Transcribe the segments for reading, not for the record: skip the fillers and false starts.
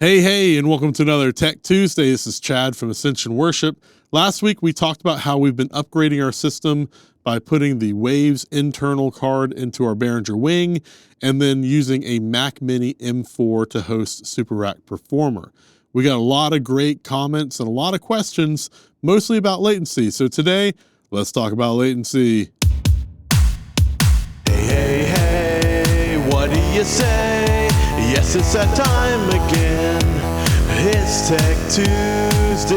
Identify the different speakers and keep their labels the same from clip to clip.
Speaker 1: Hey, and welcome to another Tech Tuesday. This is Chad from Ascension Worship. Last week, we talked about how we've been upgrading our system by putting the Waves internal card into our Behringer wing and then using a Mac Mini M4 to host SuperRack Performer. We got a lot of great comments and a lot of questions, mostly about latency. So today, let's talk about latency.
Speaker 2: Hey, what do you say? Yes, it's that time again. It's Tech Tuesday.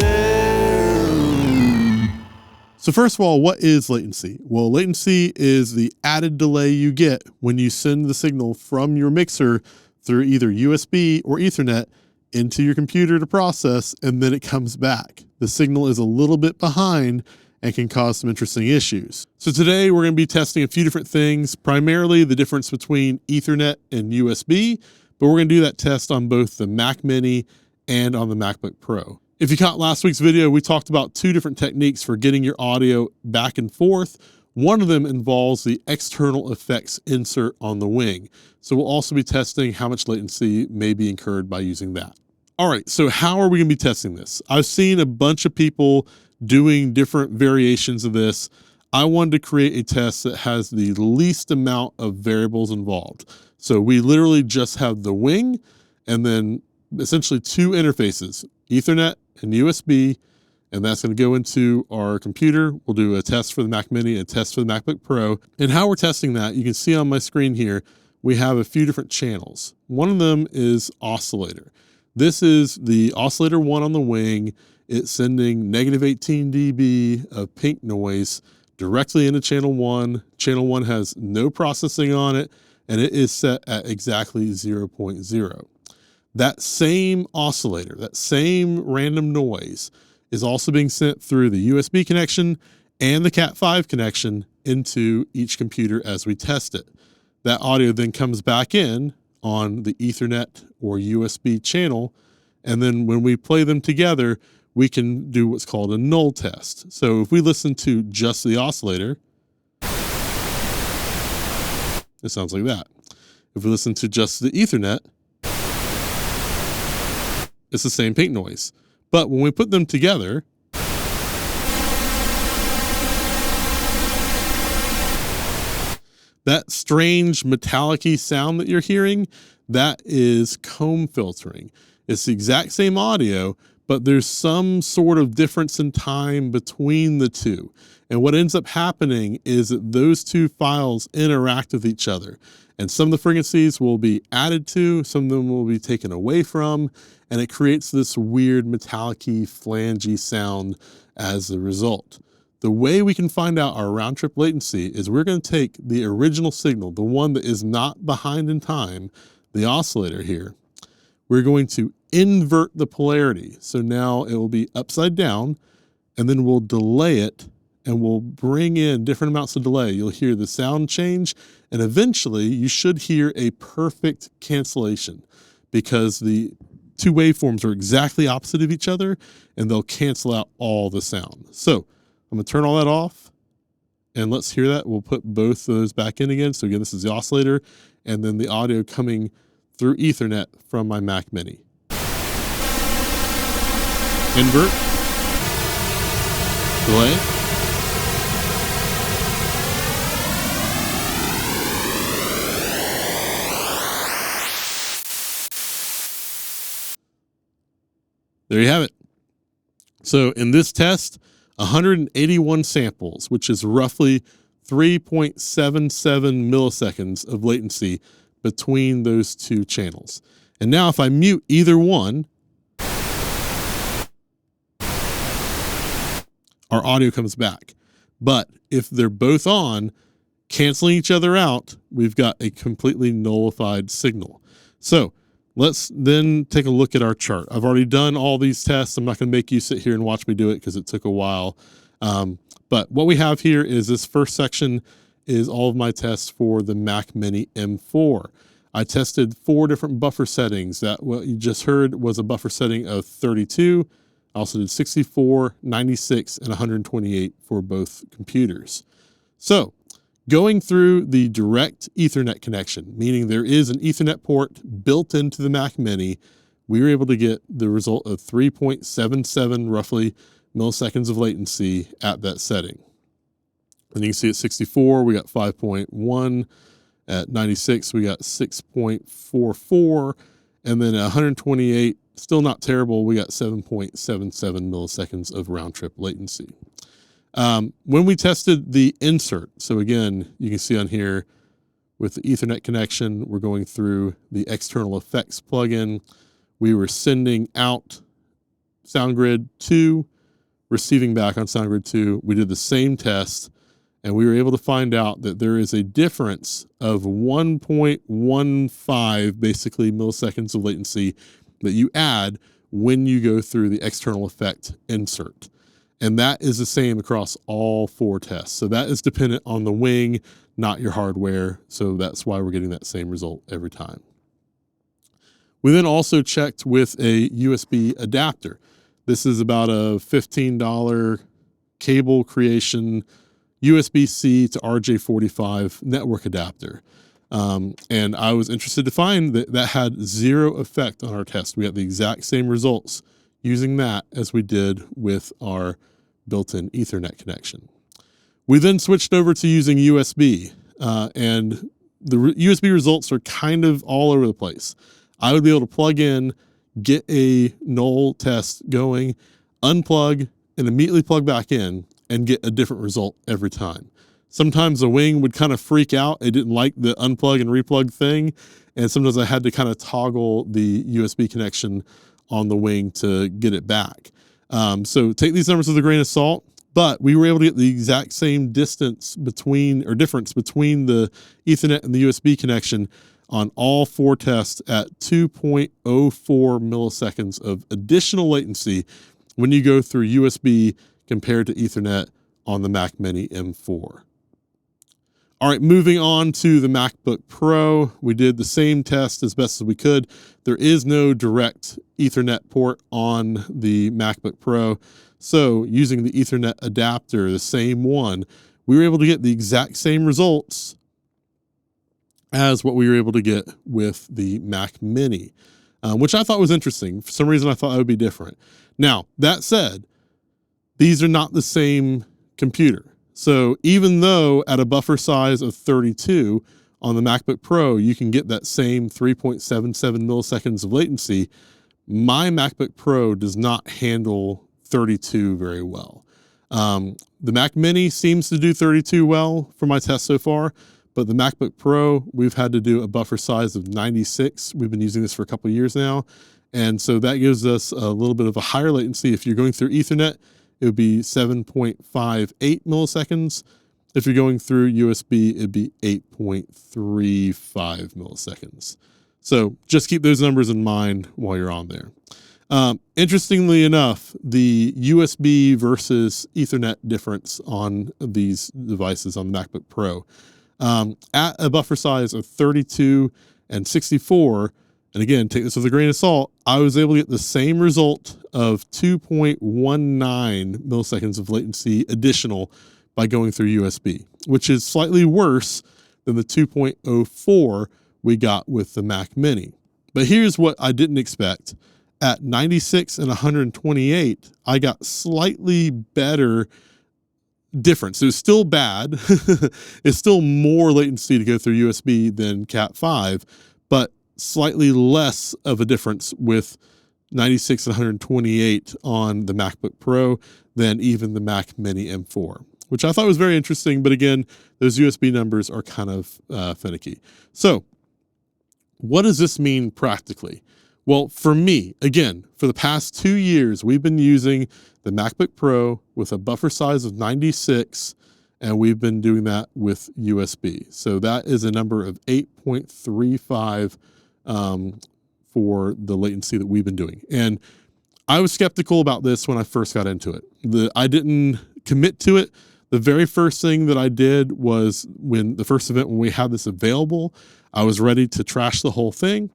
Speaker 1: So first of all, what is latency? Well, latency is the added delay you get when you send the signal from your mixer through either USB or Ethernet into your computer to process, and then it comes back. The signal is a little bit behind and can cause some interesting issues. So today we're going to be testing a few different things, primarily the difference between Ethernet and USB, but we're going to do that test on both the Mac Mini and on the MacBook Pro. If you caught last week's video, we talked about two different techniques for getting your audio back and forth. One of them involves the external effects insert on the wing. So we'll also be testing how much latency may be incurred by using that. All right, so how are we going to be testing this? I've seen a bunch of people doing different variations of this. I wanted to create a test that has the least amount of variables involved. So we literally just have the wing and then essentially two interfaces, Ethernet and USB, and that's going to go into our computer. We'll do a test for the Mac Mini and a test for the MacBook Pro. And how we're testing that, you can see on my screen here, we have a few different channels. One of them is oscillator. This is the oscillator one on the wing. It's sending negative 18 dB of pink noise directly into channel one. Channel one has no processing on it, and it is set at exactly 0.0. That same oscillator, that same random noise is also being sent through the USB connection and the Cat5 connection into each computer as we test it. That audio then comes back in on the Ethernet or USB channel, and then when we play them together, we can do what's called a null test. So if we listen to just the oscillator, it sounds like that. If we listen to just the Ethernet, it's the same pink noise. But when we put them together, that strange metallic-y sound that you're hearing, that is comb filtering. It's the exact same audio, but there's some sort of difference in time between the two. And what ends up happening is that those two files interact with each other. And some of the frequencies will be added to, some of them will be taken away from, and it creates this weird metallic-y, flangey sound as a result. The way we can find out our round trip latency is we're going to take the original signal, the one that is not behind in time, the oscillator here. We're going to invert the polarity. So now it will be upside down, and then we'll delay it, and we'll bring in different amounts of delay. You'll hear the sound change, and eventually you should hear a perfect cancellation because the two waveforms are exactly opposite of each other, and they'll cancel out all the sound. So I'm going to turn all that off, and let's hear that. We'll put both of those back in again. So again, this is the oscillator, and then the audio coming through Ethernet from my Mac Mini. Invert, delay, there you have it. So in this test, 181 samples, which is roughly 3.77 milliseconds of latency between those two channels. And now if I mute either one, our audio comes back. But if they're both on, canceling each other out, we've got a completely nullified signal. So let's then take a look at our chart. I've already done all these tests. I'm not going to make you sit here and watch me do it because it took a while. But what we have here is this first section is all of my tests for the Mac Mini M4. I tested 4 different buffer settings. That what you just heard was a buffer setting of 32. I also did 64, 96, and 128 for both computers. So going through the direct Ethernet connection, meaning there is an Ethernet port built into the Mac Mini, we were able to get the result of 3.77 roughly milliseconds of latency at that setting. And you can see at 64, we got 5.1. At 96, we got 6.44. And then at 128, still not terrible, we got 7.77 milliseconds of round trip latency. When we tested the insert, so again, you can see on here with the Ethernet connection, we're going through the external effects plugin. We were sending out SoundGrid 2, receiving back on SoundGrid 2. We did the same test, and we were able to find out that there is a difference of 1.15 basically milliseconds of latency that you add when you go through the external effect insert. And that is the same across all 4 tests. So that is dependent on the wing, not your hardware. So that's why we're getting that same result every time. We then also checked with a USB adapter. This is about a $15 cable creation USB-C to RJ45 network adapter. And I was interested to find that that had 0 effect on our test. We got the exact same results using that as we did with our built-in Ethernet connection. We then switched over to using USB, and the USB results are kind of all over the place. I would be able to plug in, get a null test going, unplug, and immediately plug back in and get a different result every time. Sometimes the wing would kind of freak out. It didn't like the unplug and replug thing. And sometimes I had to kind of toggle the USB connection on the wing to get it back. So take these numbers with a grain of salt, but we were able to get the exact same difference between the Ethernet and the USB connection on all 4 tests at 2.04 milliseconds of additional latency when you go through USB compared to Ethernet on the Mac Mini M4. All right, moving on to the MacBook Pro. We did the same test as best as we could. There is no direct Ethernet port on the MacBook Pro. So using the Ethernet adapter, the same one, we were able to get the exact same results as what we were able to get with the Mac Mini, which I thought was interesting. For some reason, I thought that would be different. Now, that said, these are not the same computer. So even though at a buffer size of 32 on the MacBook Pro, you can get that same 3.77 milliseconds of latency, my MacBook Pro does not handle 32 very well. The Mac Mini seems to do 32 well for my test so far, but the MacBook Pro, we've had to do a buffer size of 96. We've been using this for a couple of years now. And so that gives us a little bit of a higher latency. If you're going through Ethernet, it would be 7.58 milliseconds. If you're going through USB, it'd be 8.35 milliseconds. So just keep those numbers in mind while you're on there. Interestingly enough, the USB versus Ethernet difference on these devices on the MacBook Pro, at a buffer size of 32 and 64, and again, take this with a grain of salt, I was able to get the same result of 2.19 milliseconds of latency additional by going through USB, which is slightly worse than the 2.04 we got with the Mac Mini. But here's what I didn't expect. At 96 and 128, I got slightly better difference. It was still bad. It's still more latency to go through USB than Cat5, but slightly less of a difference with 96 and 128 on the MacBook Pro than even the Mac Mini M4, which I thought was very interesting. But again, those USB numbers are kind of finicky. So what does this mean practically? Well, for me, again, for the past 2 years, we've been using the MacBook Pro with a buffer size of 96, and we've been doing that with USB. So that is a number of 8.35 for the latency that we've been doing. And I was skeptical about this when I first got into it. I didn't commit to it. The very first thing that I did was when we had this available, I was ready to trash the whole thing.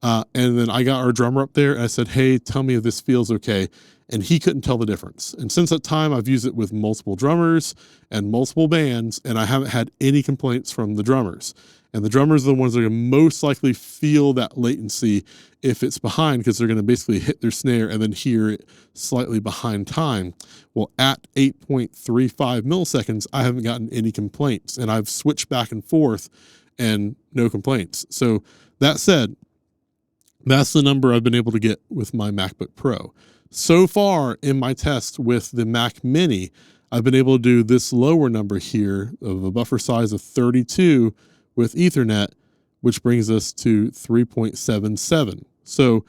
Speaker 1: And then I got our drummer up there and I said, hey, tell me if this feels okay. And he couldn't tell the difference. And since that time, I've used it with multiple drummers and multiple bands, and I haven't had any complaints from the drummers. And the drummers are the ones that are going to most likely feel that latency if it's behind, because they're going to basically hit their snare and then hear it slightly behind time. Well, at 8.35 milliseconds, I haven't gotten any complaints, and I've switched back and forth and no complaints. So that said, that's the number I've been able to get with my MacBook Pro. So far in my test with the Mac Mini, I've been able to do this lower number here of a buffer size of 32 with Ethernet, which brings us to 3.77. So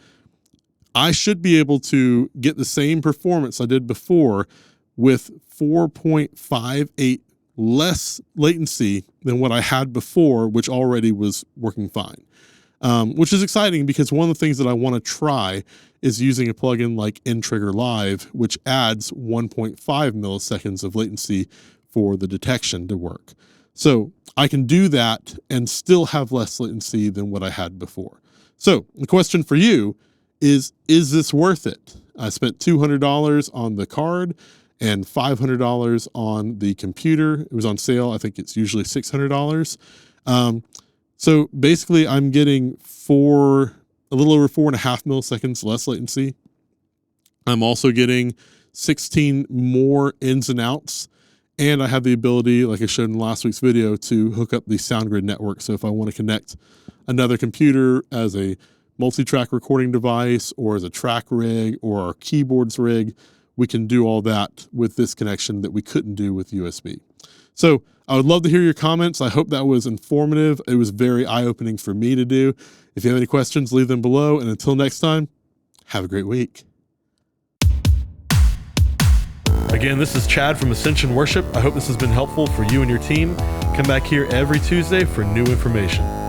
Speaker 1: I should be able to get the same performance I did before with 4.58 less latency than what I had before, which already was working fine. Which is exciting, because one of the things that I want to try is using a plugin like N-Trigger Live, which adds 1.5 milliseconds of latency for the detection to work. So I can do that and still have less latency than what I had before. So the question for you is this worth it? I spent $200 on the card and $500 on the computer. It was on sale. I think it's usually $600. So basically I'm getting a little over 4.5 milliseconds less latency. I'm also getting 16 more ins and outs. And I have the ability, like I showed in last week's video, to hook up the SoundGrid network. So if I want to connect another computer as a multi-track recording device, or as a track rig, or our keyboards rig, we can do all that with this connection that we couldn't do with USB. So I would love to hear your comments. I hope that was informative. It was very eye-opening for me to do. If you have any questions, leave them below. And until next time, have a great week. Again, this is Chad from Ascension Worship. I hope this has been helpful for you and your team. Come back here every Tuesday for new information.